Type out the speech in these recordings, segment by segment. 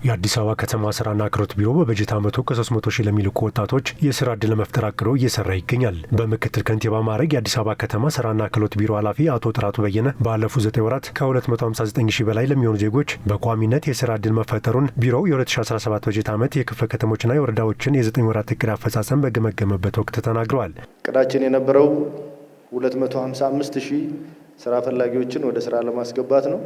የአዲስ አበባ ከተማ ስራና ክህሎት ቢሮ በበጀት ዓመቱ ከ300 ሺህ ለሚልቁ ወጣቶች የስራ ዕድል ለመፍጠር አቅዶ እየሰራ ይገኛል። በምክትል ከንቲባ ማዕረግ የአዲስ አበባ ከተማ ስራና ክህሎት ቢሮ ኃላፊ አቶ ጥራቱ በየነ ባለፉት 9 ወራት ከ259 ሺህ በላይ ለሚሆኑ ዜጎች በቋሚነት የስራ ዕድል መፈጠሩን ቢሮው የ2017 በጀት ዓመት የክፍለ ከተሞችና የወረዳዎችን የ9 ወራት እቅድ አፈጻጸም በገመገመበት ወቅት ተናግረዋል። እቅዳችን የነበረው 255 ሺህ ስራ ፈላጊዎችን ወደ ስራ ለማስገባት ነው።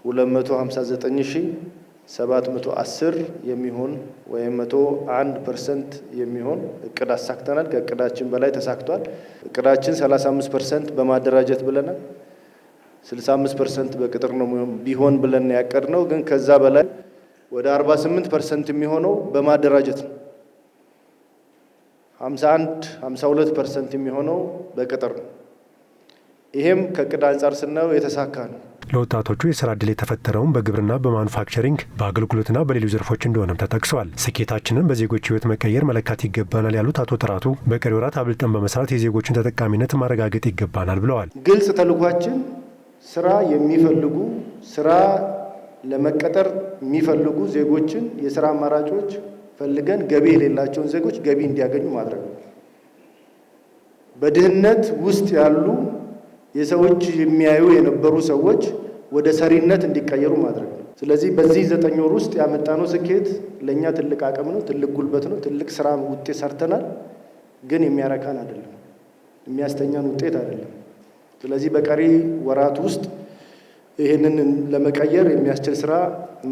259,710 የሚሆን ወይም 101% የሚሆን እቅድ አሳክተናል። ከእቅዳችን በላይ ተሳክቷል። እቅዳችን 35% በማደራጀት ብለናል። 65% በቅጥር ነው ቢሆን ብለን ያቀድነው፣ ግን ከዛ በላይ ወደ 48% የሚሆነው በማደራጀት ነው። 52% የሚሆነው በቅጥር ነው። ይሄም ከእቅድ አንጻር ስናየው የተሳካ ነው። ለወጣቶቹ የስራ ዕድል የተፈጠረውን በግብርና፣ በማኑፋክቸሪንግ፣ በአገልግሎትና በሌሎች ዘርፎች እንደሆነም ተጠቅሰዋል። ስኬታችንን በዜጎች ህይወት መቀየር መለካት ይገባናል ያሉት አቶ ጥራቱ በቀሪ ወራት አብልጠን በመስራት የዜጎችን ተጠቃሚነት ማረጋገጥ ይገባናል ብለዋል። ግልጽ ተልኳችን ስራ የሚፈልጉ ስራ ለመቀጠር የሚፈልጉ ዜጎችን የስራ አማራጮች ፈልገን ገቢ የሌላቸውን ዜጎች ገቢ እንዲያገኙ ማድረግ ነው። በድህነት ውስጥ ያሉ የሰዎች የሚያዩ የነበሩ ሰዎች ወደ ሰሪነት እንዲቀየሩ ማድረግ ነው። ስለዚህ በዚህ 9 ወር ውስጥ ያመጣነው ስኬት ለእኛ ትልቅ አቅም ነው፣ ትልቅ ጉልበት ነው፣ ትልቅ ስራ ውጤት ሰርተናል። ግን የሚያረካን አይደለም፣ የሚያስተኛን ውጤት አይደለም። ስለዚህ በቀሪ ወራት ውስጥ ይህንን ለመቀየር የሚያስችል ስራ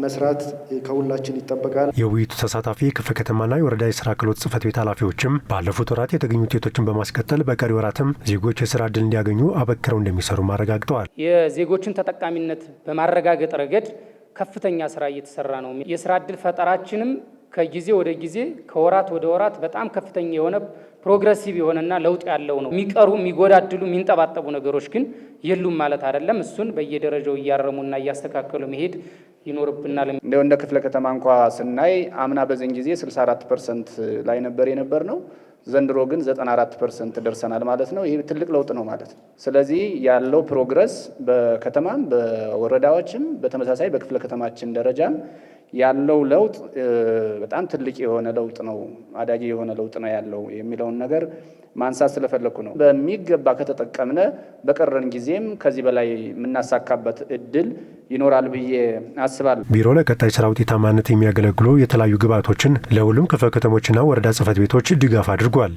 መስራት ከሁላችን ይጠበቃል። የውይይቱ ተሳታፊ የክፍለ ከተማና የወረዳ የስራ ክህሎት ጽሕፈት ቤት ኃላፊዎችም ባለፉት ወራት የተገኙ ውጤቶችን በማስቀጠል በቀሪ ወራትም ዜጎች የስራ ዕድል እንዲያገኙ አበክረው እንደሚሰሩ አረጋግጠዋል። የዜጎችን ተጠቃሚነት በማረጋገጥ ረገድ ከፍተኛ ስራ እየተሰራ ነው። የስራ ዕድል ፈጠራችንም ከጊዜ ወደ ጊዜ ከወራት ወደ ወራት በጣም ከፍተኛ የሆነ ፕሮግረሲቭ የሆነና ለውጥ ያለው ነው። የሚቀሩ የሚጎዳድሉ የሚንጠባጠቡ ነገሮች ግን የሉም ማለት አይደለም። እሱን በየደረጃው እያረሙና እያስተካከሉ መሄድ ይኖርብናል። እንደ ክፍለ ከተማ እንኳ ስናይ አምና በዚህን ጊዜ 64% ላይ ነበር የነበር ነው። ዘንድሮ ግን 94% ደርሰናል ማለት ነው። ይህ ትልቅ ለውጥ ነው ማለት ነው። ስለዚህ ያለው ፕሮግረስ በከተማም በወረዳዎችም በተመሳሳይ በክፍለ ከተማችን ደረጃም ያለው ለውጥ በጣም ትልቅ የሆነ ለውጥ ነው፣ አዳጊ የሆነ ለውጥ ነው ያለው የሚለውን ነገር ማንሳት ስለፈለኩ ነው። በሚገባ ከተጠቀምነ በቀረን ጊዜም ከዚህ በላይ የምናሳካበት እድል ይኖራል ብዬ አስባለሁ። ቢሮ ለቀጣይ ስራ ውጤታማነት የሚያገለግሉ የተለያዩ ግብዓቶችን ለሁሉም ክፍለ ከተሞችና ወረዳ ጽሕፈት ቤቶች ድጋፍ አድርጓል።